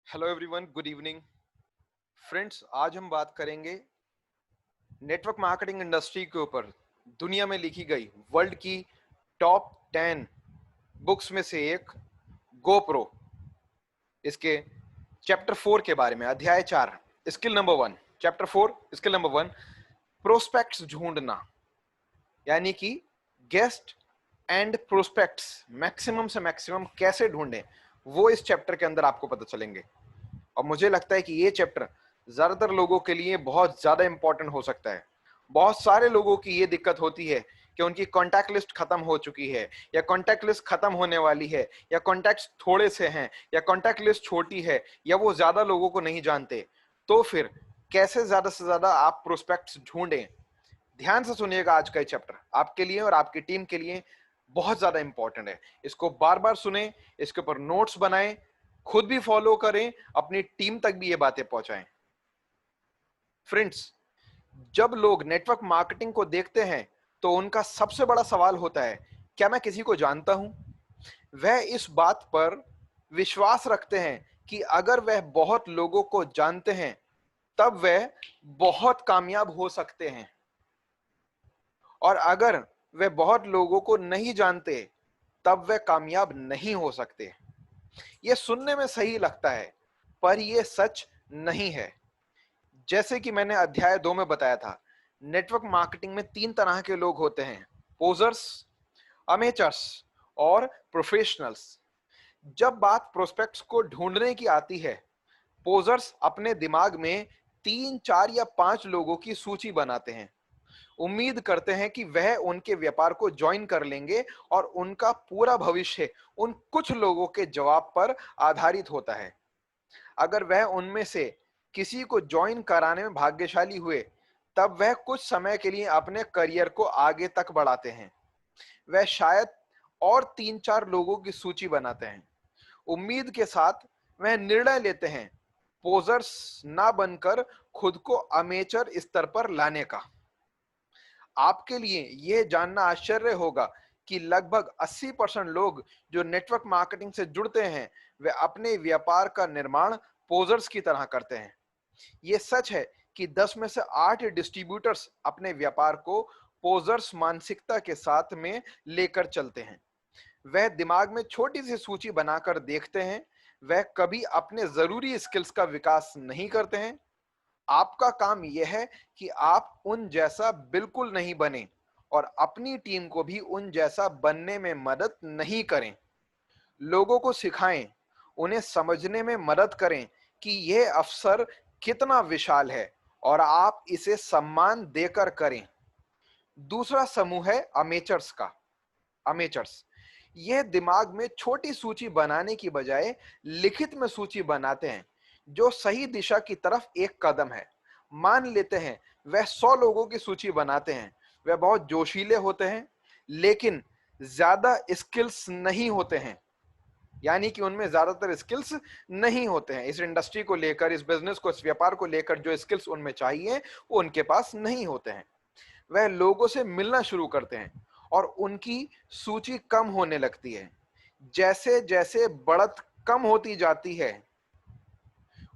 Hello everyone, good evening friends. आज हम बात करेंगे नेटवर्क मार्केटिंग इंडस्ट्री के ऊपर दुनिया में लिखी गई वर्ल्ड की टॉप 10 बुक्स में से एक गोप्रो, इसके चैप्टर 4 के बारे में। अध्याय 4, skill number 1। Chapter 4, skill number 1, prospects ढूंढना, यानी कि गेस्ट एंड प्रोस्पेक्ट्स मैक्सिमम से मैक्सिमम कैसे ढूंढें, वो इस चैप्टर के अंदर आपको पता चलेंगे। और मुझे लगता है कि ये चैप्टर ज्यादातर लोगों के लिए बहुत ज्यादा इंपॉर्टेंट हो सकता है। बहुत सारे लोगों की ये दिक्कत होती है कि उनकी कॉन्टैक्ट लिस्ट खत्म हो चुकी है, या कॉन्टैक्ट लिस्ट खत्म होने वाली है, या कॉन्टैक्ट्स थोड़े से हैं, या कॉन्टैक्ट लिस्ट छोटी है, या वो ज्यादा लोगों को नहीं जानते। तो फिर कैसे ज्यादा से ज्यादा आप प्रोस्पेक्ट्स ढूंढें। ध्यान से सुनिएगा, आज का ये चैप्टर आपके लिए और आपकी टीम के लिए बहुत ज्यादा इंपॉर्टेंट है। इसको बार बार सुने, इसके ऊपर नोट्स बनाएं, खुद भी फॉलो करें, अपनी टीम तक भी ये बातें पहुंचाएं। फ्रेंड्स, जब लोग नेटवर्क मार्केटिंग को देखते हैं तो उनका सबसे बड़ा सवाल होता है, क्या मैं किसी को जानता हूं? वह इस बात पर विश्वास रखते हैं कि अगर वह बहुत लोगों को जानते हैं तब वह बहुत कामयाब हो सकते हैं, और अगर वे बहुत लोगों को नहीं जानते तब वे कामयाब नहीं हो सकते। यह सुनने में सही लगता है, पर यह सच नहीं है। जैसे कि मैंने अध्याय 2 में बताया था, नेटवर्क मार्केटिंग में 3 तरह के लोग होते हैं: पोजर्स, अमेचर्स और प्रोफेशनल्स। जब बात प्रोस्पेक्ट्स को ढूंढने की आती है, पोजर्स अपने दिमाग में 3, 4 या 5 लोगों की सूची बनाते हैं। उम्मीद करते हैं कि वह उनके व्यापार को ज्वाइन कर लेंगे, और उनका पूरा भविष्य उन कुछ लोगों के जवाब पर आधारित होता है। अगर वह उनमें से किसी को ज्वाइन कराने में भाग्यशाली हुए, तब वह कुछ समय के लिए अपने करियर को आगे तक बढ़ाते हैं। वह शायद और 3-4 लोगों की सूची बनाते हैं। उम्मीद के साथ वह निर्णय लेते हैं पोजर्स ना बनकर खुद को अमेचर स्तर पर लाने का। आपके लिए यह जानना आश्चर्य होगा कि लगभग 80% लोग जो नेटवर्क मार्केटिंग से जुड़ते हैं, वे अपने व्यापार का निर्माण पोजर्स की तरह करते हैं। यह सच है कि 10 में से 8 डिस्ट्रीब्यूटर्स अपने व्यापार को पोजर्स मानसिकता के साथ में लेकर चलते हैं। वह दिमाग में छोटी सी सूची बनाकर देखते हैं, वह कभी अपने जरूरी स्किल्स का विकास नहीं करते हैं। आपका काम यह है कि आप उन जैसा बिल्कुल नहीं बने, और अपनी टीम को भी उन जैसा बनने में मदद नहीं करें। लोगों को सिखाएं, उन्हें समझने में मदद करें कि यह अवसर कितना विशाल है, और आप इसे सम्मान देकर करें। दूसरा समूह है अमेचर्स का। अमेचर्स यह दिमाग में छोटी सूची बनाने की बजाय लिखित में सूची बनाते हैं, जो सही दिशा की तरफ एक कदम है। मान लेते हैं वह 100 लोगों की सूची बनाते हैं। वह बहुत जोशीले होते हैं, लेकिन ज्यादा स्किल्स नहीं होते हैं, यानी कि उनमें ज्यादातर स्किल्स नहीं होते हैं। इस इंडस्ट्री को लेकर, इस बिजनेस को, इस व्यापार को लेकर जो स्किल्स उनमें चाहिए वो उनके पास नहीं होते हैं। वह लोगों से मिलना शुरू करते हैं, और उनकी सूची कम होने लगती है। जैसे जैसे बढ़त कम होती जाती है,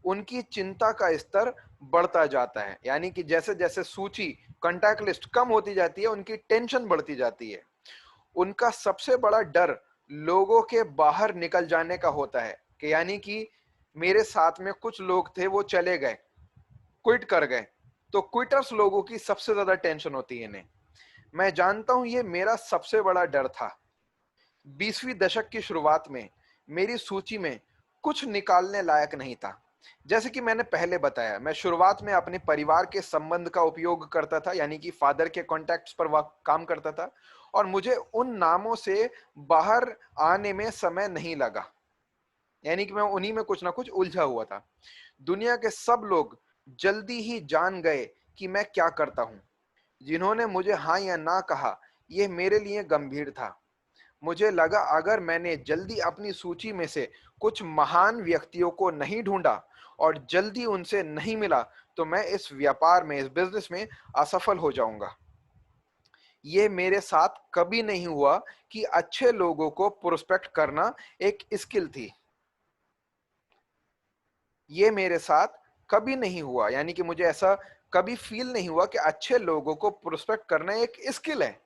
उनकी चिंता का स्तर बढ़ता जाता है। यानी कि जैसे जैसे सूची, कॉन्टैक्ट लिस्ट कम होती जाती है, उनकी टेंशन बढ़ती जाती है। उनका सबसे बड़ा डर लोगों के बाहर निकल जाने का होता है, कि यानी कि मेरे साथ में कुछ लोग थे, वो चले गए, क्विट कर गए। तो क्विटर्स लोगों की सबसे ज्यादा टेंशन होती है इन्हें। मैं जानता हूं ये मेरा सबसे बड़ा डर था। 20वीं दशक की शुरुआत में मेरी सूची में कुछ निकालने लायक नहीं था। जैसे कि मैंने पहले बताया, मैं शुरुआत में अपने परिवार के संबंध का उपयोग करता था, यानी कि फादर के कॉन्टैक्ट्स पर वह काम करता था, और मुझे उन नामों से बाहर आने में समय नहीं लगा। यानी कि मैं उन्हीं में कुछ ना कुछ उलझा हुआ था। दुनिया के सब लोग जल्दी ही जान गए कि मैं क्या करता हूं। जिन्होंने मुझे हाँ या ना कहा, यह मेरे लिए गंभीर था। मुझे लगा अगर मैंने जल्दी अपनी सूची में से कुछ महान व्यक्तियों को नहीं ढूंढा और जल्दी उनसे नहीं मिला, तो मैं इस व्यापार में, इस बिजनेस में असफल हो जाऊंगा। ये मेरे साथ कभी नहीं हुआ कि अच्छे लोगों को प्रोस्पेक्ट करना एक स्किल थी। ये मेरे साथ कभी नहीं हुआ, यानी कि मुझे ऐसा कभी फील नहीं हुआ कि अच्छे लोगों को प्रोस्पेक्ट करना एक स्किल है।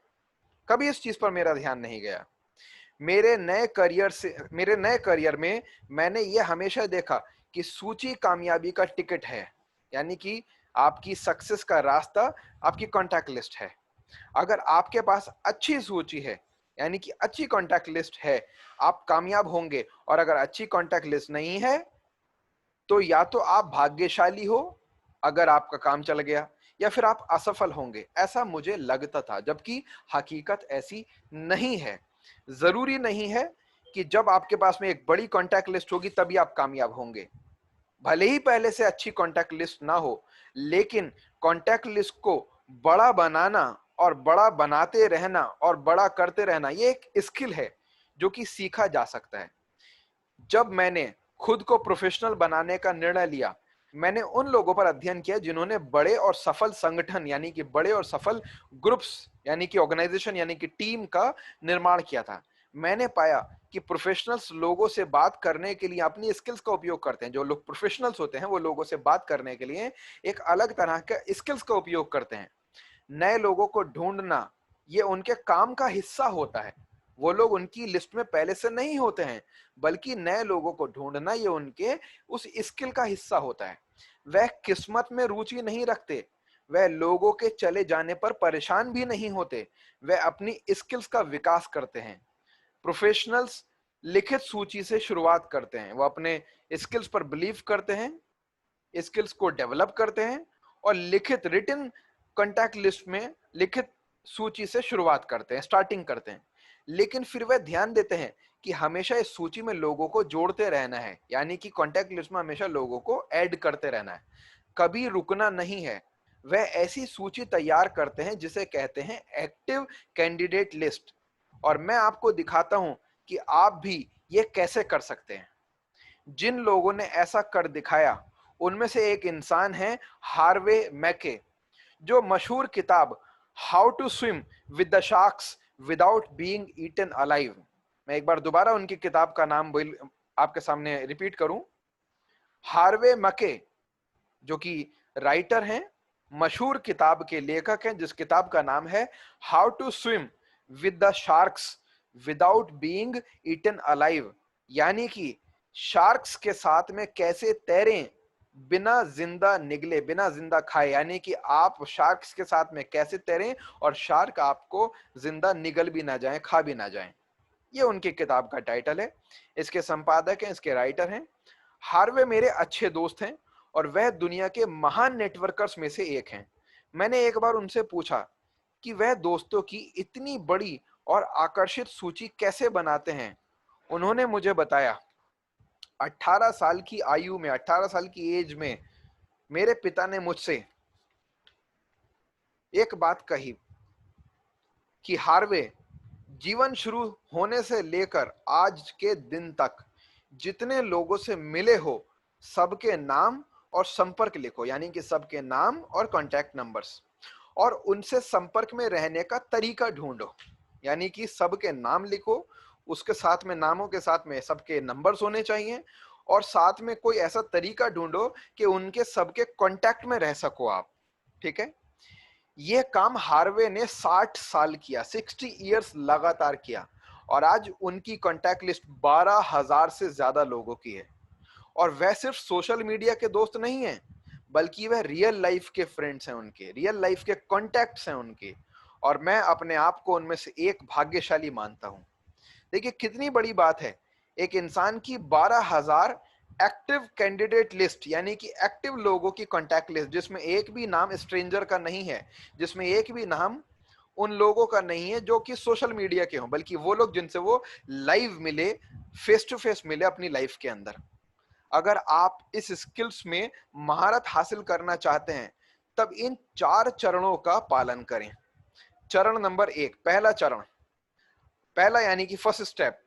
कभी इस चीज पर मेरा ध्यान नहीं गया। मेरे नए करियर में मैंने ये हमेशा देखा कि सूची कामयाबी का टिकट है, यानी कि आपकी सक्सेस का रास्ता आपकी कॉन्टैक्ट लिस्ट है। अगर आपके पास अच्छी सूची है, यानी कि अच्छी कॉन्टैक्ट लिस्ट है, आप कामयाब होंगे। और अगर अच्छी कॉन्टैक्ट लिस्ट नहीं है, तो या तो आप भाग्यशाली हो अगर आपका काम चल गया, या फिर आप असफल होंगे, ऐसा मुझे लगता था, जबकि हकीकत ऐसी नहीं है। जरूरी नहीं है कि जब आपके पास में एक बड़ी कॉन्टैक्ट लिस्ट होगी तभी आप कामयाब होंगे। भले ही पहले से अच्छी कॉन्टैक्ट लिस्ट ना हो, लेकिन कॉन्टैक्ट लिस्ट को बड़ा बनाना और बड़ा बनाते रहना और बड़ा करते रहना, ये एक स्किल है जो कि सीखा जा सकता है। जब मैंने खुद को प्रोफेशनल बनाने का निर्णय लिया, मैंने उन लोगों पर अध्ययन किया जिन्होंने बड़े और सफल संगठन, यानी कि बड़े और सफल ग्रुप्स, यानी कि ऑर्गेनाइजेशन, यानी कि टीम का निर्माण किया था। मैंने पाया कि प्रोफेशनल्स लोगों से बात करने के लिए अपनी स्किल्स का उपयोग करते हैं। जो लोग प्रोफेशनल्स होते हैं वो लोगों से बात करने के लिए एक अलग तरह का स्किल्स का उपयोग करते हैं। नए लोगों को ढूंढना ये उनके काम का हिस्सा होता है। वो लोग उनकी लिस्ट में पहले से नहीं होते हैं, बल्कि नए लोगों को ढूंढना ये उनके उस स्किल का हिस्सा होता है। वह किस्मत में रुचि नहीं रखते, वह लोगों के चले जाने पर परेशान भी नहीं होते, वह अपनी स्किल्स का विकास करते हैं। प्रोफेशनल्स लिखित सूची से शुरुआत करते हैं, वो अपने स्किल्स पर बिलीव करते हैं, स्किल्स को डेवलप करते हैं और लिखित रिटन कॉन्टैक्ट लिस्ट में लिखित सूची से शुरुआत करते हैं, स्टार्टिंग करते हैं। लेकिन फिर वह ध्यान देते हैं कि हमेशा इस सूची में लोगों को जोड़ते रहना है, यानी कि कॉन्टैक्ट लिस्ट में हमेशा लोगों को ऐड करते रहना है, कभी रुकना नहीं है। वह ऐसी सूची तैयार करते हैं जिसे कहते हैं एक्टिव कैंडिडेट लिस्ट। और मैं आपको दिखाता हूं कि आप भी ये कैसे कर सकते हैं। जिन लोगों ने ऐसा कर दिखाया, उनमें से एक इंसान है हार्वे मैके, जो मशहूर किताब how to swim with the sharks without being eaten alive. मैं एक बार दोबारा उनकी किताब का नाम आपके सामने रिपीट करूं। हार्वे मके, जो कि राइटर हैं, मशहूर किताब के लेखक हैं, जिस किताब का नाम है how to swim with the sharks without being eaten alive, यानी कि शार्क्स के साथ में कैसे तैरें बिना जिंदा निगले, बिना जिंदा खाए, यानी कि आप शार्क्स के साथ में कैसे तैरें और शार्क आपको जिंदा निगल भी ना जाए, खा भी ना जाए। ये उनकी किताब का टाइटल है। इसके संपादक हैं, इसके राइटर हैं। हार्वे मेरे अच्छे दोस्त हैं और वह दुनिया के महान नेटवर्कर्स में से एक हैं। मैंने एक बार उनसे पूछा कि वह दोस्तों की इतनी बड़ी और आकर्षित सूची कैसे बनाते हैं। उन्होंने मुझे बताया, 18 साल की आयु में, 18 साल की एज में मेरे पिता ने मुझसे एक बात कही कि हार्वे, जीवन शुरू होने से लेकर आज के दिन तक जितने लोगों से मिले हो, सबके नाम और संपर्क लिखो, यानी कि सबके नाम और कांटेक्ट नंबर्स, और उनसे संपर्क में रहने का तरीका ढूंढो, यानी कि सबके नाम लिखो, उसके साथ में नामों के साथ में सबके नंबर्स होने चाहिए, और साथ में कोई ऐसा तरीका ढूंढो कि उनके सबके कांटेक्ट में रह सको आप। ठीक है। यह काम हार्वे ने 60 साल किया, 60 इयर्स लगातार किया, और आज उनकी कांटेक्ट लिस्ट 12,000 से ज्यादा लोगों की है। और वह सिर्फ सोशल मीडिया के दोस्त नहीं हैं, बल्कि वह रियल लाइफ के फ्रेंड्स हैं, उनके रियल लाइफ के कॉन्टैक्ट्स हैं उनके। और मैं अपने आप को उनमें से एक भाग्यशाली मानता हूं। देखिए कितनी बड़ी बात है, एक इंसान की 12,000 एक्टिव कैंडिडेट लिस्ट, यानी कि एक्टिव लोगों की कॉन्टैक्ट लिस्ट, जिसमें एक भी नाम स्ट्रेंजर का नहीं है, जिसमें एक भी नाम उन लोगों का नहीं है जो कि सोशल मीडिया के हों, बल्कि वो लोग जिनसे वो लाइव मिले, फेस टू फेस मिले अपनी लाइफ के अंदर। अगर आप इस स्किल्स में महारत हासिल करना चाहते हैं, तब इन 4 चरणों का पालन करें। चरण नंबर 1, पहला चरण, पहला यानी कि फर्स्ट स्टेप,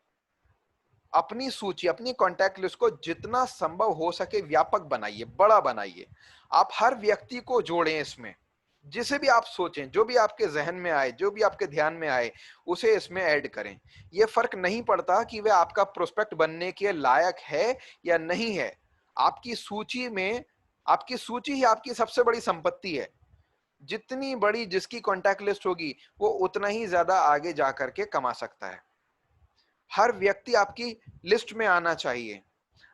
अपनी सूची, अपनी कॉन्टैक्ट लिस्ट को जितना संभव हो सके व्यापक बनाइए, बड़ा बनाइए। आप हर व्यक्ति को जोड़ें इसमें, जिसे भी आप सोचें, जो भी आपके जहन में आए, जो भी आपके ध्यान में आए, उसे इसमें ऐड करें। यह फर्क नहीं पड़ता कि वह आपका प्रोस्पेक्ट बनने के लायक है या नहीं है। आपकी सूची में आपकी सूची ही आपकी सबसे बड़ी संपत्ति है। जितनी बड़ी जिसकी कॉन्टैक्ट लिस्ट होगी, वो उतना ही ज्यादा आगे जाकर के कमा सकता है। हर व्यक्ति आपकी लिस्ट में आना चाहिए।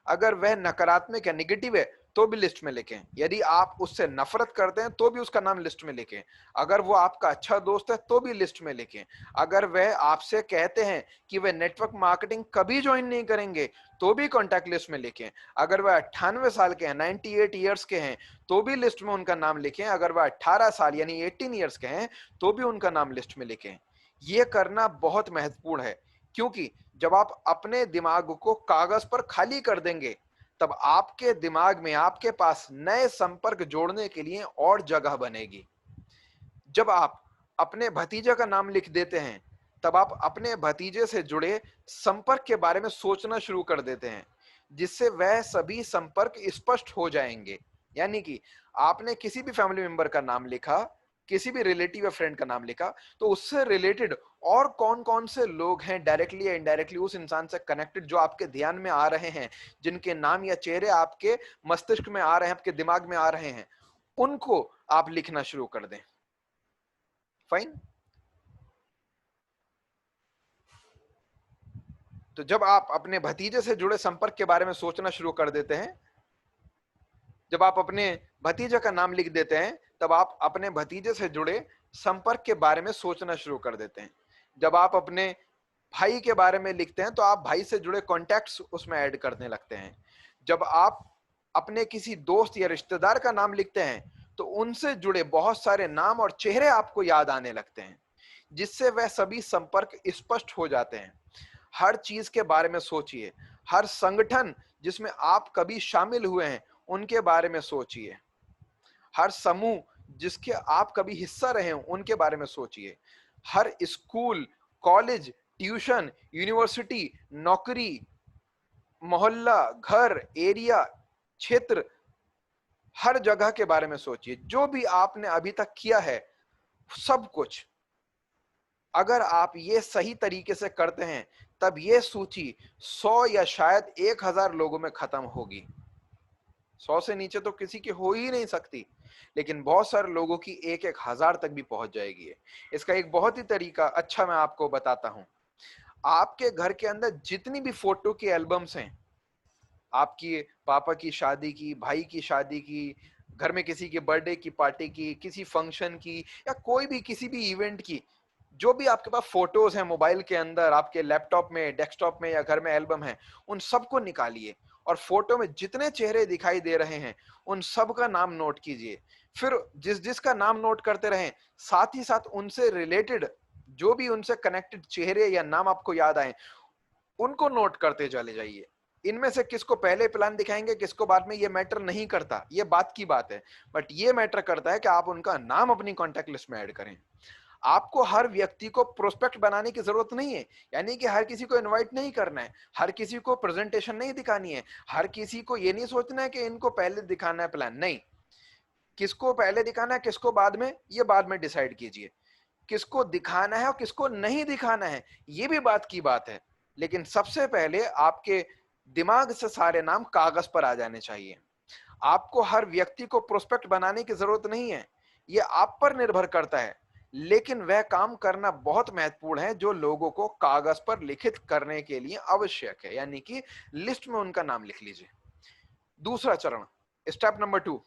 अगर वह नकारात्मक या नेगेटिव है तो भी लिस्ट में लिखें। यदि आप उससे नफरत करते हैं तो भी उसका नाम लिस्ट में लिखें। अगर वो आपका अच्छा दोस्त है तो भी लिस्ट में लिखें। अगर वह आपसे कहते हैं कि वह नेटवर्क मार्केटिंग कभी ज्वाइन नहीं करेंगे तो भी कॉन्टैक्ट लिस्ट में लिखें। अगर वह 98 साल के हैं, 98 ईयर्स के हैं, तो भी लिस्ट में उनका नाम लिखें। अगर वह 18 साल यानी 18 ईयर्स के हैं तो भी उनका नाम लिस्ट में लिखें। यह करना बहुत महत्वपूर्ण है, क्योंकि जब आप अपने दिमाग को कागज पर खाली कर देंगे, तब आपके दिमाग में आपके पास नए संपर्क जोड़ने के लिए और जगह बनेगी। जब आप अपने भतीजे का नाम लिख देते हैं, तब आप अपने भतीजे से जुड़े संपर्क के बारे में सोचना शुरू कर देते हैं, जिससे वह सभी संपर्क स्पष्ट हो जाएंगे। यानी कि आपने किसी भी फैमिली मेंबर का नाम लिखा, किसी भी रिलेटिव या फ्रेंड का नाम लिखा, तो उससे रिलेटेड और कौन कौन से लोग हैं डायरेक्टली या इनडायरेक्टली उस इंसान से कनेक्टेड, जो आपके ध्यान में आ रहे हैं, जिनके नाम या चेहरे आपके मस्तिष्क में आ रहे हैं, आपके दिमाग में आ रहे हैं, उनको आप लिखना शुरू कर दें। फाइन। तो जब आप अपने भतीजे से जुड़े संपर्क के बारे में सोचना शुरू कर देते हैं, जब आप अपने भतीजे का नाम लिख देते हैं, तब आप अपने भतीजे से जुड़े संपर्क के बारे में सोचना शुरू कर देते हैं। जब आप अपने भाई के बारे में लिखते हैं, तो आप भाई से जुड़े कॉन्टैक्ट्स उसमें ऐड करने लगते हैं। जब आप अपने किसी दोस्त या रिश्तेदार का नाम लिखते हैं, तो उनसे जुड़े बहुत सारे नाम और चेहरे आपको याद आने लगते हैं, जिससे वह सभी संपर्क स्पष्ट हो जाते हैं। हर चीज के बारे में सोचिए। हर संगठन जिसमें आप कभी शामिल हुए हैं, उनके बारे में सोचिए। हर समूह जिसके आप कभी हिस्सा रहे हो, उनके बारे में सोचिए। हर स्कूल, कॉलेज, ट्यूशन, यूनिवर्सिटी, नौकरी, मोहल्ला, घर, एरिया, क्षेत्र, हर जगह के बारे में सोचिए। जो भी आपने अभी तक किया है, सब कुछ, अगर आप ये सही तरीके से करते हैं, तब ये सूची 100 या शायद 1000 लोगों में खत्म होगी। 100 से नीचे तो किसी की हो ही नहीं सकती, लेकिन बहुत सारे लोगों की 1-1000 तक भी पहुंच जाएगी। इसका एक बहुत ही तरीका अच्छा मैं आपको बताता हूं। आपके घर के अंदर जितनी भी फोटो की एल्बम्स हैं, आपकी पापा की शादी की, भाई की शादी की, घर में किसी की बर्थडे की पार्टी की, किसी फंक्शन की, या कोई भी किसी भी इवेंट की, जो भी आपके पास फोटोज हैं मोबाइल के अंदर, आपके लैपटॉप में, डेस्कटॉप में या घर में एल्बम है, उन सबको निकालिए और फोटो में जितने चेहरे दिखाई दे रहे हैं, उन सब का नाम नोट कीजिए। फिर जिस जिसका नाम नोट करते रहें, साथ ही साथ उनसे रिलेटेड जो भी उनसे कनेक्टेड चेहरे या नाम आपको याद आए, उनको नोट करते चले जाइए। इनमें से किसको पहले प्लान दिखाएंगे, किसको बाद में, ये मैटर नहीं करता, ये बात की बात है। बट ये मैटर करता है कि आप उनका नाम अपनी कॉन्टैक्ट लिस्ट में ऐड करें। आपको हर व्यक्ति को प्रोस्पेक्ट बनाने की जरूरत नहीं है, यानी कि हर किसी को इनवाइट नहीं करना है, हर किसी को प्रेजेंटेशन नहीं दिखानी है, हर किसी को ये नहीं सोचना है कि इनको पहले दिखाना है प्लान। नहीं, किसको पहले दिखाना है, किसको बाद में, ये बाद में डिसाइड कीजिए। किसको दिखाना है और किसको नहीं दिखाना है, ये भी बात की बात है। लेकिन सबसे पहले आपके दिमाग से सारे नाम कागज पर आ जाने चाहिए। आपको हर व्यक्ति को प्रोस्पेक्ट बनाने की जरूरत नहीं है, ये आप पर निर्भर करता है। लेकिन वह काम करना बहुत महत्वपूर्ण है जो लोगों को कागज पर लिखित करने के लिए आवश्यक है, यानी कि लिस्ट में उनका नाम लिख लीजिए। दूसरा चरण, स्टेप नंबर 2।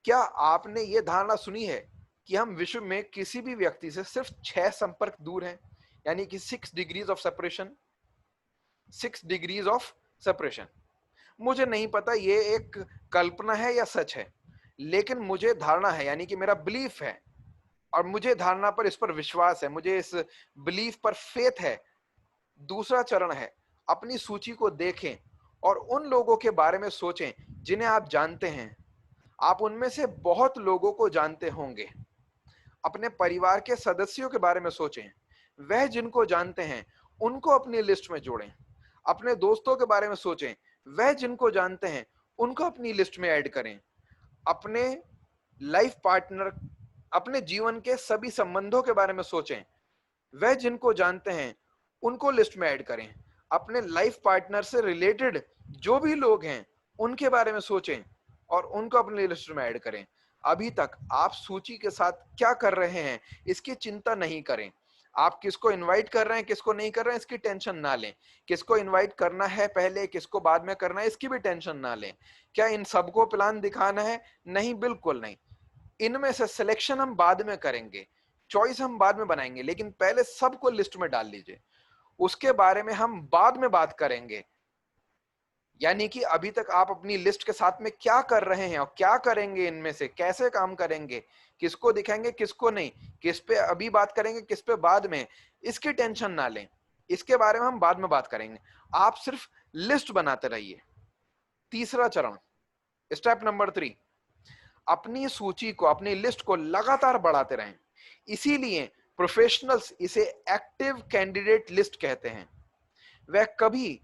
क्या आपने ये धारणा सुनी है कि हम विश्व में किसी भी व्यक्ति से सिर्फ 6 संपर्क दूर हैं, यानी कि 6 degrees of separation. 6 degrees of separation. मुझे नहीं पता ये एक कल्पना है या सच है, लेकिन मुझे धारणा है, यानी कि मेरा बिलीफ है, और मुझे धारणा पर, इस पर विश्वास है, मुझे इस बिलीफ पर फेथ है। दूसरा चरण है, अपनी सूची को देखें और उन लोगों के बारे में सोचें जिन्हें आप जानते हैं। आप उनमें से बहुत लोगों को जानते होंगे। अपने परिवार के सदस्यों के बारे में सोचें, वह जिनको जानते हैं उनको अपनी लिस्ट में जोड़ें। अपने दोस्तों के बारे में सोचें, वह जिनको जानते हैं उनको अपनी लिस्ट में ऐड करें। अपने लाइफ पार्टनर, अपने जीवन के सभी संबंधों के बारे में सोचें, वह जिनको जानते हैं उनको लिस्ट में ऐड करें। अपने लाइफ पार्टनर से रिलेटेड जो भी लोग हैं उनके बारे में सोचें और उनको अपनी लिस्ट में ऐड करें। अभी तक आप सूची के साथ क्या कर रहे हैं, इसकी चिंता नहीं करें। आप किसको इनवाइट कर रहे हैं, किसको नहीं कर रहे हैं, इसकी टेंशन ना लें। किसको इनवाइट करना है पहले, किसको बाद में करना है, इसकी भी टेंशन ना लें। क्या इन सबको प्लान दिखाना है? नहीं, बिल्कुल नहीं। इनमें से सिलेक्शन हम बाद में करेंगे, चॉइस हम बाद में बनाएंगे, लेकिन पहले सबको लिस्ट में डाल लीजिए। उसके बारे में हम बाद में बात करेंगे। यानी कि अभी तक आप अपनी लिस्ट के साथ में क्या कर रहे हैं और क्या करेंगे, इनमें से कैसे काम करेंगे, किसको दिखाएंगे, किसको नहीं, किस पे अभी बात करेंगे, किस पे बाद में, इसकी टेंशन ना लें। इसके बारे में हम बाद में बात करेंगे। आप सिर्फ लिस्ट बनाते रहिए। तीसरा चरण, स्टेप नंबर 3, अपनी सूची को, अपनी लिस्ट को लगातार बढ़ाते रहें। इसीलिए प्रोफेशनल्स इसे एक्टिव कैंडिडेट लिस्ट कहते हैं। वह कभी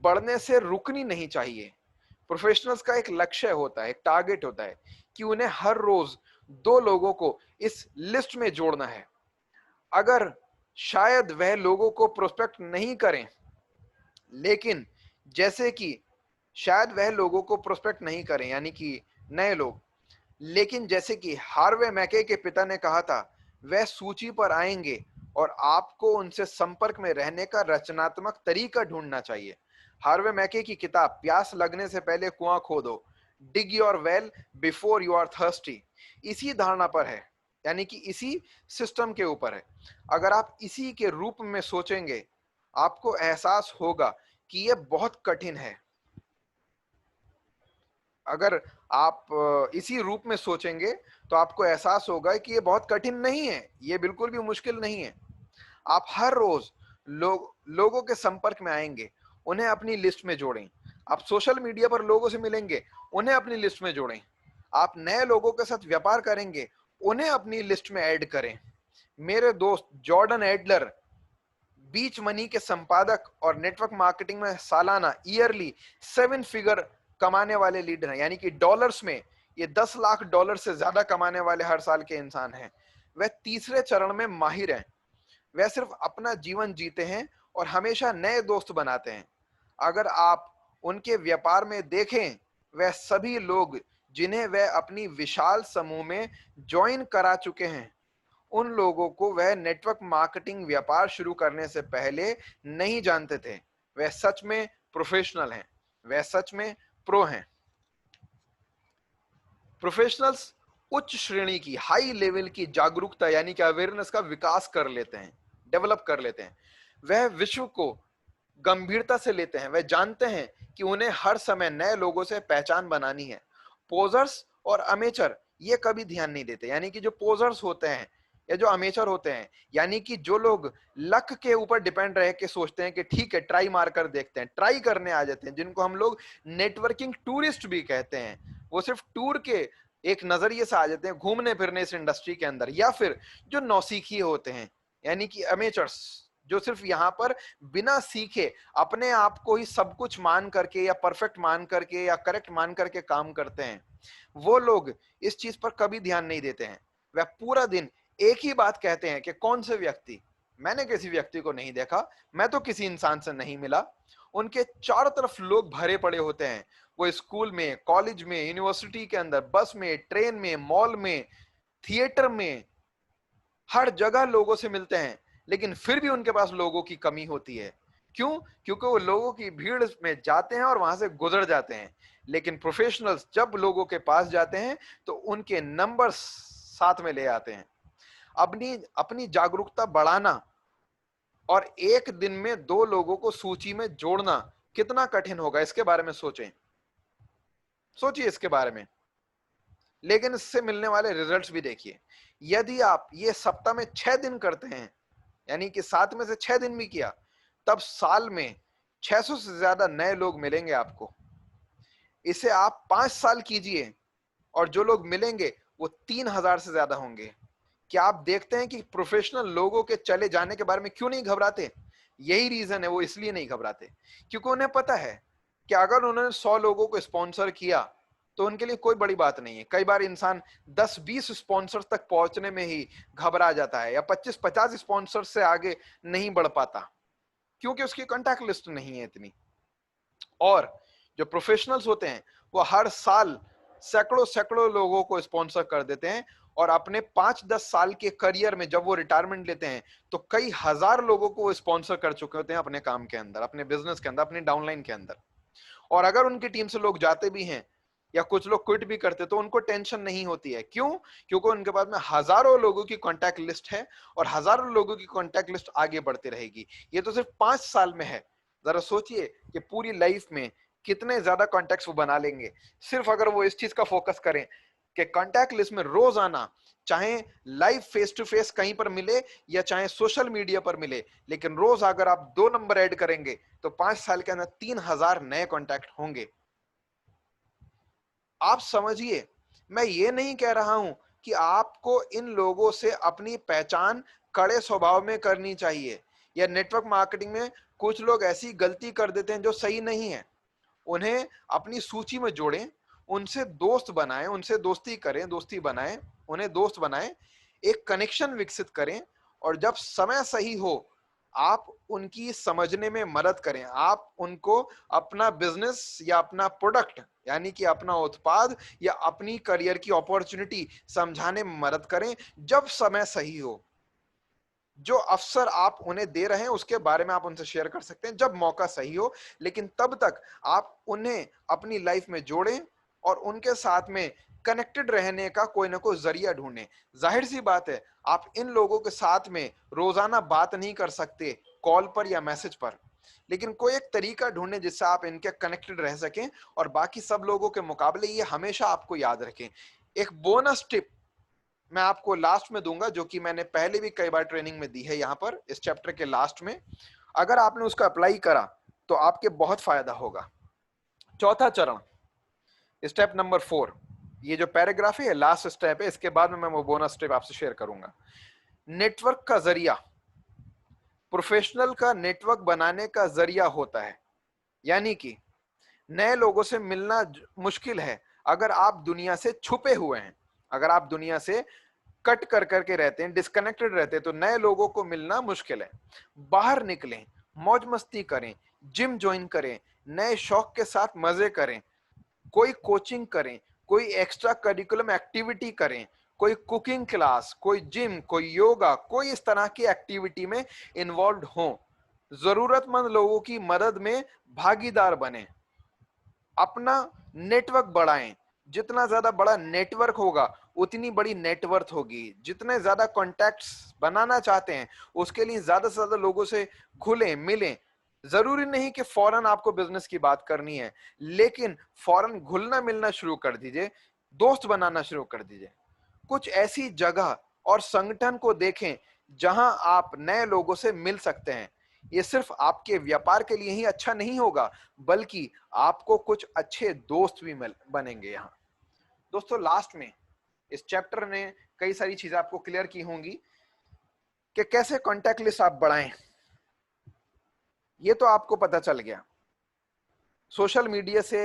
बढ़ने से रुकनी नहीं चाहिए। प्रोफेशनल्स का एक लक्ष्य होता है, एक टारगेट होता है कि उन्हें हर रोज 2 लोगों को इस लिस्ट में जोड़ना है। अगर शायद वह लोगों को प्रोस्पेक्ट नहीं करें, लेकिन जैसे कि शायद वह लोगों को प्रोस्पेक्ट नहीं करें, यानी कि नए लोग, लेकिन जैसे कि हार्वे मैके के पिता ने कहा था, वह सूची पर आएंगे और आपको उनसे संपर्क में रहने का रचनात्मक तरीका ढूंढना चाहिए। हार्वे मैके की किताब प्यास लगने से पहले कुआं खोदो, dig your well before you are thirsty, इसी धारणा पर है, यानी कि इसी सिस्टम के ऊपर है। अगर आप इसी के रूप में सोचेंगे, आपको एहसास होगा कि यह बहुत कठिन है। अगर आप इसी रूप में सोचेंगे तो आपको एहसास होगा कि ये बहुत कठिन नहीं है, ये बिल्कुल भी मुश्किल नहीं है। आप हर रोज लोगों के संपर्क में आएंगे, उन्हें अपनी लिस्ट में जोड़ें। आप सोशल मीडिया पर लोगों से मिलेंगे, उन्हें अपनी लिस्ट में जोड़ें। आप नए लोगों के साथ व्यापार करेंगे, उन्हें अपनी लिस्ट में ऐड करें। मेरे दोस्त जॉर्डन एडलर, बीच मनी के संपादक और नेटवर्क मार्केटिंग में सालाना ईयरली 7 फिगर कमाने वाले लीडर हैं, यानी कि डॉलर्स में ये 10 लाख डॉलर से ज्यादा कमाने वाले हर साल के इंसान हैं। वह तीसरे चरण में माहिर हैं। वह सिर्फ अपना जीवन जीते हैं और हमेशा नए दोस्त बनाते हैं। अगर आप उनके व्यापार में देखें, वह सभी लोग जिन्हें वह अपनी विशाल समूह में ज्वाइन करा चुके हैं, उन लोगों को वह नेटवर्क मार्केटिंग व्यापार शुरू करने से पहले नहीं जानते थे। वह सच में प्रोफेशनल हैं, वह सच में प्रो हैं। प्रोफेशनल्स उच्च श्रेणी की, हाई लेवल की जागरूकता यानी कि अवेयरनेस का विकास कर लेते हैं, डेवलप कर लेते हैं। वह विश्व को गंभीरता से लेते हैं। वह जानते हैं कि उन्हें हर समय नए लोगों से पहचान बनानी है। पोजर्स और अमेचर ये कभी ध्यान नहीं देते, यानी कि जो पोजर्स होते हैं या जो अमेचर होते हैं, यानी कि जो लोग लक के ऊपर डिपेंड रह के सोचते हैं कि ठीक है ट्राई मार कर देखते हैं, ट्राई करने आ जाते हैं, जिनको हम लोग नेटवर्किंग टूरिस्ट भी कहते हैं। वो सिर्फ टूर के एक नजरिए से आ जाते हैं, घूमने फिरने इस इंडस्ट्री के अंदर। या फिर जो नौसिखिए होते हैं, यानी कि अमेचर्स, जो सिर्फ यहाँ पर बिना सीखे अपने आप को ही सब कुछ मान करके या परफेक्ट मान करके या करेक्ट मान करके काम करते हैं। वो लोग इस चीज पर कभी ध्यान नहीं देते हैं। वह पूरा दिन एक ही बात कहते हैं कि कौन से व्यक्ति, मैंने किसी व्यक्ति को नहीं देखा, मैं तो किसी इंसान से नहीं मिला। उनके चारों तरफ लोग भरे पड़े होते हैं। वो स्कूल में, कॉलेज में, यूनिवर्सिटी के अंदर, बस में, ट्रेन में, मॉल में, थिएटर में, हर जगह लोगों से मिलते हैं, लेकिन फिर भी उनके पास लोगों की कमी होती है। क्यों? क्योंकि वो लोगों की भीड़ में जाते हैं और वहां से गुजर जाते हैं। लेकिन प्रोफेशनल्स जब लोगों के पास जाते हैं तो उनके नंबर साथ में ले आते हैं। अपनी अपनी जागरूकता बढ़ाना और एक दिन में 2 लोगों को सूची में जोड़ना कितना कठिन होगा, इसके बारे में सोचें। सोचिए इसके बारे में, लेकिन इससे मिलने वाले रिजल्ट्स भी देखिए। यदि आप ये सप्ताह में 6 दिन करते हैं, यानी कि 7 में से 6 दिन भी किया, तब साल में 600 से ज्यादा नए लोग मिलेंगे आपको। इसे आप 5 साल कीजिए और जो लोग मिलेंगे वो 3000 से ज्यादा होंगे। क्या आप देखते हैं कि प्रोफेशनल लोगों के चले जाने के बारे में क्यों नहीं घबराते? यही रीजन है, वो इसलिए नहीं घबराते क्योंकि उन्हें पता है कि अगर उन्होंने 100 लोगों को स्पॉन्सर किया तो उनके लिए कोई बड़ी बात नहीं है। कई बार इंसान 10-20 स्पॉन्सर तक पहुंचने में ही घबरा जाता है, या 25-50 स्पॉन्सर से आगे नहीं बढ़ पाता, क्योंकि उसकी कॉन्टैक्ट लिस्ट नहीं है इतनी। और जो प्रोफेशनल्स होते हैं वो हर साल सैकड़ों सैकड़ों लोगों को स्पॉन्सर कर देते हैं और अपने 5-10 साल के करियर में जब वो रिटायरमेंट लेते हैं तो कई हजार लोगों को वो स्पॉन्सर कर चुके होते हैं अपने काम के अंदर, अपने बिजनेस के अंदर, अपनी डाउनलाइन के अंदर। और अगर उनकी टीम से लोग जाते भी हैं या कुछ लोग क्विट भी करते तो उनको टेंशन नहीं होती है। क्यों? क्योंकि उनके पास में हजारों लोगों की कॉन्टैक्ट लिस्ट है और हजारों लोगों की कॉन्टैक्ट लिस्ट आगे बढ़ती रहेगी। ये तो सिर्फ 5 साल में है। जरा सोचिए कि पूरी लाइफ में कितने ज्यादा कॉन्टैक्ट्स वो बना लेंगे सिर्फ अगर वो इस चीज का फोकस करें कि कॉन्टैक्ट लिस्ट में रोज आना, चाहे लाइव फेस टू फेस कहीं पर मिले या चाहे सोशल मीडिया पर मिले, लेकिन रोज अगर आप 2 नंबर ऐड करेंगे तो 5 साल के अंदर 3,000 नए कॉन्टैक्ट होंगे। आप समझिए, मैं ये नहीं कह रहा हूं कि आपको इन लोगों से अपनी पहचान कड़े स्वभाव में करनी चाहिए या नेटवर्क मार्केटिंग में कुछ लोग ऐसी गलती कर देते हैं जो सही नहीं है। उन्हें अपनी सूची में जोड़ें, उनसे दोस्त बनाएं, उनसे दोस्ती करें, दोस्ती बनाएं, उन्हें दोस्त बनाएं, एक कनेक्शन विकसित करें और जब समय सही हो आप उनकी समझने में मदद करें। आप उनको अपना बिजनेस या अपना प्रोडक्ट यानी कि अपना उत्पाद या अपनी करियर की अपॉर्चुनिटी समझाने में मदद करें जब समय सही हो। जो अवसर आप उन्हें दे रहे हैं उसके बारे में आप उनसे शेयर कर सकते हैं जब मौका सही हो, लेकिन तब तक आप उन्हें अपनी लाइफ में जोड़ें और उनके साथ में कनेक्टेड रहने का कोई ना कोई जरिया ढूंढें। जाहिर सी बात है, आप इन लोगों के साथ में रोजाना बात नहीं कर सकते कॉल पर या मैसेज पर, लेकिन कोई एक तरीका ढूंढें जिससे आप इनके कनेक्टेड रह सकें और बाकी सब लोगों के मुकाबले ये हमेशा आपको याद रखें। एक बोनस टिप मैं आपको लास्ट में दूंगा जो कि मैंने पहले भी कई बार ट्रेनिंग में दी है यहाँ पर इस चैप्टर के लास्ट में। अगर आपने उसका अप्लाई करा तो आपके बहुत फायदा होगा। चौथा चरण, स्टेप नंबर 4, ये जो पैराग्राफ है लास्ट स्टेप है, इसके बाद में मैं वो बोनस स्टेप आपसे शेयर करूंगा। नेटवर्क का जरिया प्रोफेशनल का नेटवर्क बनाने का जरिया होता है, यानी कि नए लोगों से मिलना मुश्किल है अगर आप दुनिया से छुपे हुए हैं, अगर आप दुनिया से कट कर करके रहते हैं, डिस्कनेक्टेड रहते हैं, तो नए लोगों को मिलना मुश्किल है। बाहर निकलें, मौज मस्ती करें, जिम ज्वाइन करें, नए शौक के साथ मजे करें, कोई कोचिंग करें, कोई एक्स्ट्रा करिकुलम एक्टिविटी करें, कोई कुकिंग क्लास, कोई जिम, कोई योगा, कोई इस तरह की एक्टिविटी में इन्वॉल्व हो। जरूरतमंद लोगों की मदद में भागीदार बने, अपना नेटवर्क बढ़ाएं। जितना ज्यादा बड़ा नेटवर्क होगा उतनी बड़ी नेटवर्थ होगी। जितने ज्यादा कॉन्टैक्ट्स बनाना चाहते हैं उसके लिए ज्यादा से ज्यादा लोगों से घुलें मिलें। जरूरी नहीं कि फौरन आपको बिजनेस की बात करनी है, लेकिन फौरन घुलना मिलना शुरू कर दीजिए, दोस्त बनाना शुरू कर दीजिए। कुछ ऐसी जगह और संगठन को देखें जहां आप नए लोगों से मिल सकते हैं। ये सिर्फ आपके व्यापार के लिए ही अच्छा नहीं होगा, बल्कि आपको कुछ अच्छे दोस्त भी मिल बनेंगे यहाँ। दोस्तों, लास्ट में इस चैप्टर ने कई सारी चीजें आपको क्लियर की होंगी कि कैसे कॉन्टैक्ट लिस्ट आप बढ़ाएं। ये तो आपको पता चल गया। सोशल मीडिया से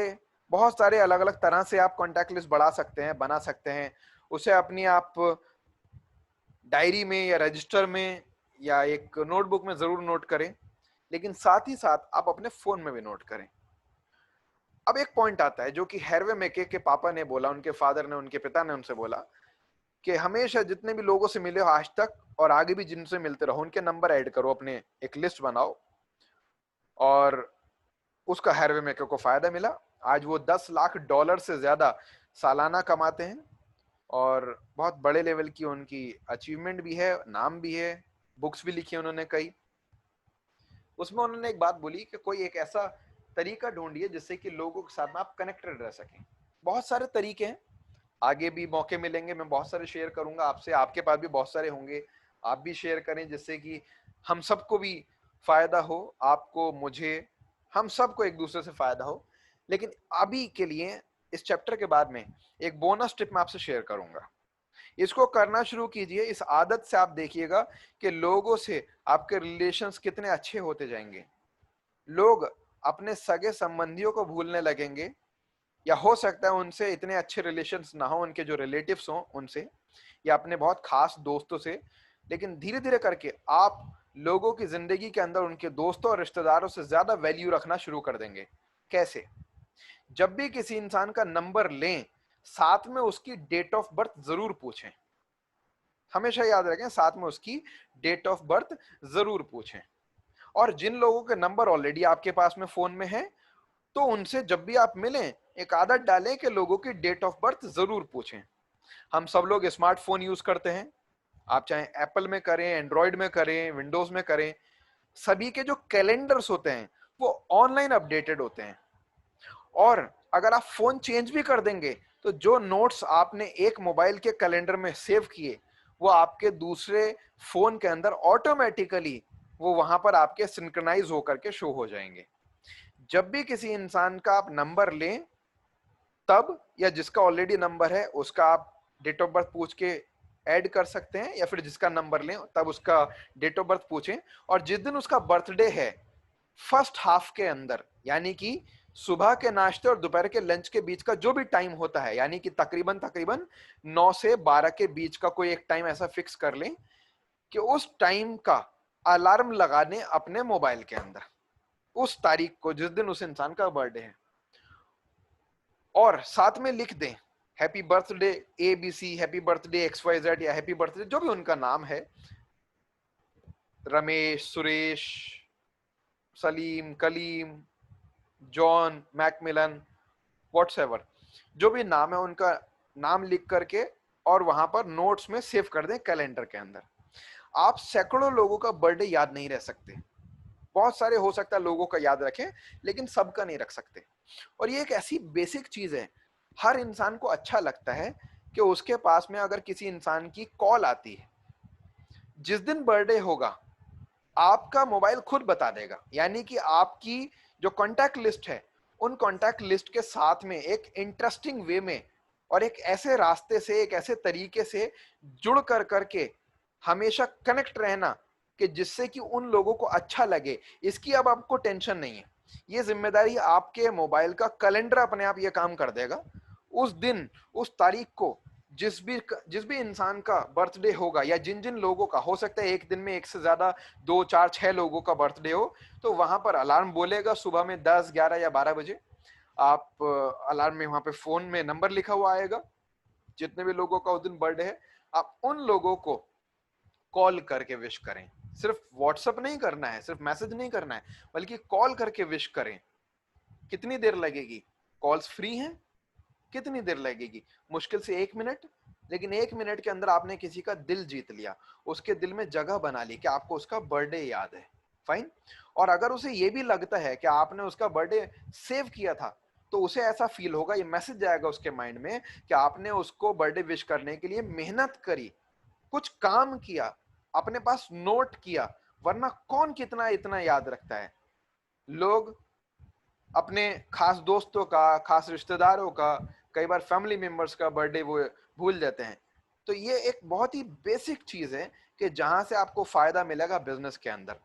बहुत सारे अलग अलग तरह से आप कॉन्टैक्ट लिस्ट बढ़ा सकते हैं, बना सकते हैं। उसे अपनी आप डायरी में या रजिस्टर में या एक नोटबुक में जरूर नोट करें, लेकिन साथ ही साथ आप अपने फोन में भी नोट करें। अब एक पॉइंट आता है जो कि हैरवे मेके के पापा ने बोला, उनके फादर ने, उनके पिता ने उनसे बोला कि हमेशा जितने भी लोगों से मिले हो आज तक और आगे भी जिनसे मिलते रहो उनके नंबर ऐड करो, अपने एक लिस्ट बनाओ। और उसका हैरवे मेके को फायदा मिला। आज वो $10 लाख से ज्यादा सालाना कमाते हैं और बहुत बड़े लेवल की उनकी अचीवमेंट भी है, नाम भी है, बुक्स भी लिखी उन्होंने कई। उसमें उन्होंने एक बात बोली कि कोई एक ऐसा तरीका ढूंढिए जिससे कि लोगों के साथ में आप कनेक्टेड रह सकें। बहुत सारे तरीके हैं, आगे भी मौके मिलेंगे, मैं बहुत सारे शेयर करूंगा आपसे, आपके पास भी बहुत सारे होंगे, आप भी शेयर करें जिससे कि हम सबको भी फायदा हो, आपको, मुझे, हम सबको एक दूसरे से फायदा हो। लेकिन अभी के लिए इस चैप्टर के बाद में एक बोनस टिप मैं आपसे शेयर करूंगा। इसको करना शुरू कीजिए। इस आदत से आप देखिएगा कि लोगों से आपके रिलेशंस कितने अच्छे होते जाएंगे। लोग अपने सगे संबंधियों को भूलने लगेंगे, या हो सकता है उनसे इतने अच्छे रिलेशंस ना हो, उनके जो रिलेटिव्स हों उनसे, या अपने बहुत खास दोस्तों से। लेकिन धीरे धीरे करके आप लोगों की जिंदगी के अंदर उनके दोस्तों और रिश्तेदारों से ज्यादा वैल्यू रखना शुरू कर देंगे। कैसे? जब भी किसी इंसान का नंबर लें, साथ में उसकी डेट ऑफ बर्थ जरूर पूछें। हमेशा याद रखें, साथ में उसकी डेट ऑफ बर्थ जरूर पूछें। और जिन लोगों के नंबर ऑलरेडी आपके पास में फोन में है, तो उनसे जब भी आप मिलें, एक आदत डालें कि लोगों की डेट ऑफ बर्थ जरूर पूछें। हम सब लोग स्मार्टफोन यूज करते हैं, आप चाहे एप्पल में करें, एंड्रॉइड में करें, विंडोज में करें, सभी के जो कैलेंडर्स होते हैं वो ऑनलाइन अपडेटेड होते हैं। और अगर आप फोन चेंज भी कर देंगे, तो जो नोट्स आपने एक मोबाइल के कैलेंडर में सेव किए, वो आपके दूसरे फोन के अंदर ऑटोमेटिकली वो वहां पर आपके सिंक्रोनाइज होकर के शो हो जाएंगे। जब भी किसी इंसान का आप नंबर लें, तब या जिसका ऑलरेडी नंबर है उसका आप डेट ऑफ बर्थ पूछ के ऐड कर सकते हैं, या फिर जिसका नंबर लें तब उसका डेट ऑफ बर्थ पूछें। और जिस दिन उसका बर्थडे है, फर्स्ट हाफ के अंदर, यानी कि सुबह के नाश्ते और दोपहर के लंच के बीच का जो भी टाइम होता है, यानी कि तकरीबन तकरीबन 9 से 12 के बीच का कोई एक टाइम ऐसा फिक्स कर लें कि उस टाइम का अलार्म लगा दें अपने मोबाइल के अंदर, उस तारीख को जिस दिन उस इंसान का बर्थडे है। और साथ में लिख दें happy birthday ABC, happy birthday XYZ, या हैप्पी बर्थडे जो भी उनका नाम है, Ramesh, Suresh, Salim, Kalim, John, McMillan, whatsoever, जो भी नाम है उनका नाम लिख करके और वहां पर नोट्स में सेव कर दें कैलेंडर के अंदर। आप सैकड़ों लोगों का बर्थडे याद नहीं रह सकते, बहुत सारे हो सकता है लोगों का याद रखें, लेकिन सबका नहीं रख सकते। और ये एक ऐसी बेसिक चीज है, हर इंसान को अच्छा लगता है कि उसके पास में अगर किसी इंसान की कॉल आती है, जिस दिन बर्थडे होगा आपका मोबाइल खुद बता देगा, यानी कि आपकी जो कांटेक्ट लिस्ट है, उन कांटेक्ट लिस्ट के साथ में एक इंटरेस्टिंग वे में और एक ऐसे रास्ते से, एक ऐसे तरीके से जुड़ कर करके हमेशा कनेक्ट रहना कि जिससे कि उन लोगों को अच्छा लगे, इसकी अब आपको टेंशन नहीं है। ये जिम्मेदारी आपके मोबाइल का कैलेंडर अपने आप ये काम कर देगा। उस दिन, उस तारीख को जिस भी इंसान का बर्थडे होगा, या जिन जिन लोगों का हो सकता है एक दिन में एक से ज्यादा 2, 4, 6 लोगों का बर्थडे हो, तो वहां पर अलार्म बोलेगा सुबह में 10, 11 या 12 बजे। आप अलार्म में वहां पे फोन में नंबर लिखा हुआ आएगा, जितने भी लोगों का उस दिन बर्थडे है, आप उन लोगों को कॉल करके विश करें। सिर्फ व्हाट्सएप नहीं करना है, सिर्फ मैसेज नहीं करना है, बल्कि कॉल करके विश करें। कितनी देर लगेगी? कॉल्स फ्री हैं, कितनी देर लगेगी? मुश्किल से 1 मिनट, लेकिन 1 मिनट के अंदर आपने किसी का दिल जीत लिया, उसके दिल में जगह बना ली कि आपको उसका बर्थडे याद है। फाइन। और अगर उसे ये भी लगता है कि आपने उसका बर्थडे सेव किया था, तो उसे ऐसा फील होगा, ये मैसेज जाएगा उसके माइंड में कि आपने उसको बर्थडे विश करने के लिए मेहनत करी, कुछ काम किया, अपने पास नोट किया। वरना कौन कितना इतना याद रखता है? लोग अपने खास दोस्तों का, खास रिश्तेदारों का, कई बार फैमिली मेंबर्स का बर्थडे वो भूल जाते हैं। तो ये एक बहुत ही बेसिक चीज है कि जहां से आपको फायदा मिलेगा बिजनेस के अंदर।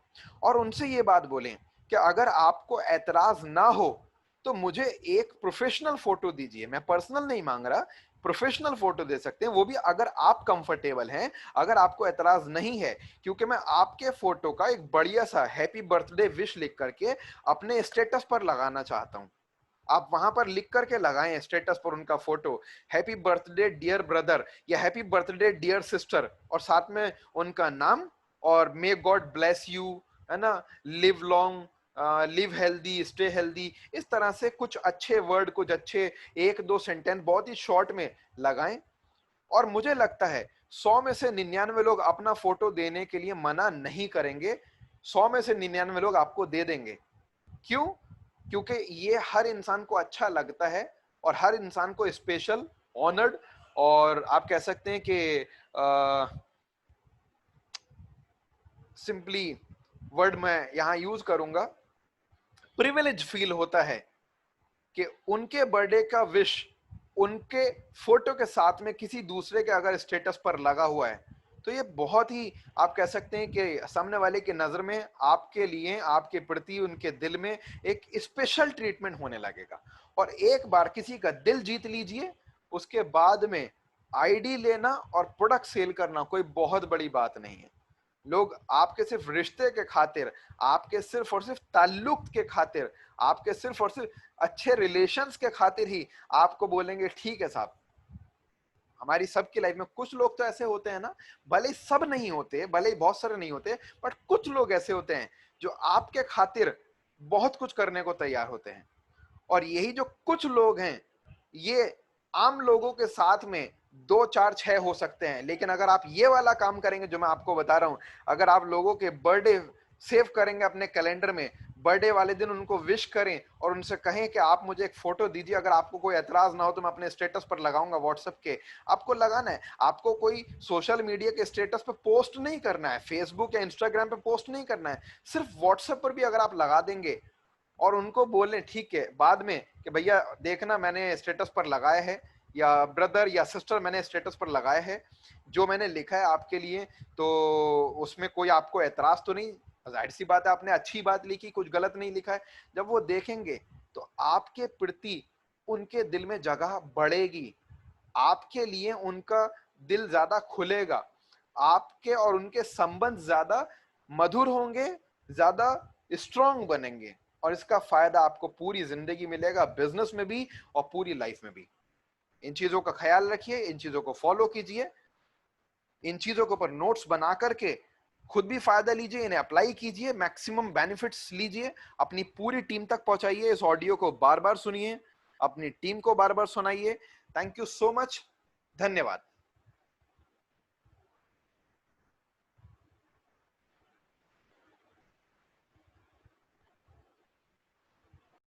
और उनसे ये बात बोलें कि अगर आपको एतराज ना हो, तो मुझे एक प्रोफेशनल फोटो दीजिए। मैं पर्सनल नहीं मांग रहा, प्रोफेशनल फोटो दे सकते हैं, वो भी अगर आप कंफर्टेबल हैं, अगर आपको एतराज नहीं है। क्योंकि मैं आपके फोटो का एक बढ़िया सा हैप्पी बर्थडे विश लिख करके अपने स्टेटस पर लगाना चाहता हूं। आप वहां पर लिख करके लगाएं स्टेटस पर उनका photo, happy birthday dear brother या हैप्पी बर्थडे डियर सिस्टर, और साथ में उनका नाम, और मे गॉड ब्लेस यू, है ना, live long, live healthy, stay healthy. इस तरह से कुछ अच्छे वर्ड, कुछ अच्छे 1-2 सेंटेंस बहुत ही शॉर्ट में लगाएं। और मुझे लगता है 100 में से 99 लोग अपना फोटो देने के लिए मना नहीं करेंगे, 100 में से 99 लोग आपको दे देंगे। क्यों? क्योंकि ये हर इंसान को अच्छा लगता है, और हर इंसान को स्पेशल, ऑनर्ड, और आप कह सकते हैं कि सिंपली वर्ड मैं यहां यूज करूंगा, प्रिविलेज फील होता है कि उनके बर्थडे का विश उनके फोटो के साथ में किसी दूसरे के अगर स्टेटस पर लगा हुआ है, तो ये बहुत ही, आप कह सकते हैं कि सामने वाले की नजर में आपके लिए, आपके प्रति उनके दिल में एक स्पेशल ट्रीटमेंट होने लगेगा। और एक बार किसी का दिल जीत लीजिए, उसके बाद में आईडी लेना और प्रोडक्ट सेल करना कोई बहुत बड़ी बात नहीं है। लोग आपके सिर्फ रिश्ते के खातिर, आपके सिर्फ और सिर्फ ताल्लुक के खातिर, आपके सिर्फ और सिर्फ अच्छे रिलेशंस के खातिर ही आपको बोलेंगे ठीक है साहब। हमारी सबकी लाइफ में कुछ लोग तो ऐसे होते हैं ना, भले ही सब नहीं होते, भले ही बहुत सारे नहीं होते, बट कुछ लोग ऐसे होते हैं जो आपके खातिर बहुत कुछ करने को तैयार होते हैं। और यही जो कुछ लोग हैं, ये आम लोगों के साथ में 2, 4, 6 हो सकते हैं, लेकिन अगर आप ये वाला काम करेंगे जो मैं आपको बता रहा हूं, अगर आप लोगों के बर्थडे सेव करेंगे अपने कैलेंडर में, बर्थडे वाले दिन उनको विश करें और उनसे कहें कि आप मुझे एक फोटो दीजिए, अगर आपको कोई एतराज ना हो तो मैं अपने स्टेटस पर लगाऊंगा व्हाट्सएप के। आपको लगाना है, आपको कोई सोशल मीडिया के स्टेटस पे पोस्ट नहीं करना है, फेसबुक या इंस्टाग्राम पे पोस्ट नहीं करना है, सिर्फ व्हाट्सएप पर भी अगर आप लगा देंगे और उनको बोलें ठीक है बाद में कि भैया देखना मैंने स्टेटस पर लगाया है, या ब्रदर या सिस्टर मैंने स्टेटस पर लगाया है, जो मैंने लिखा है आपके लिए, तो उसमें कोई आपको एतराज तो नहीं? जाहिर सी बात है आपने अच्छी बात लिखी, कुछ गलत नहीं लिखा है। जब वो देखेंगे तो आपके प्रति उनके दिल में जगह बढ़ेगी, आपके लिए उनका दिल ज्यादा खुलेगा, आपके और उनके संबंध ज्यादा मधुर होंगे, ज्यादा स्ट्रांग बनेंगे, और इसका फायदा आपको पूरी जिंदगी मिलेगा, बिजनेस में भी और पूरी लाइफ में भी। इन चीजों का ख्याल रखिए, इन चीजों को फॉलो कीजिए, इन चीजों के ऊपर नोट्स बना करके खुद भी फायदा लीजिए, इन्हें अप्लाई कीजिए, मैक्सिमम बेनिफिट्स लीजिए, अपनी पूरी टीम तक पहुंचाइए, इस ऑडियो को बार बार सुनिए, अपनी टीम को बार बार सुनाइए। थैंक यू सो मच, धन्यवाद।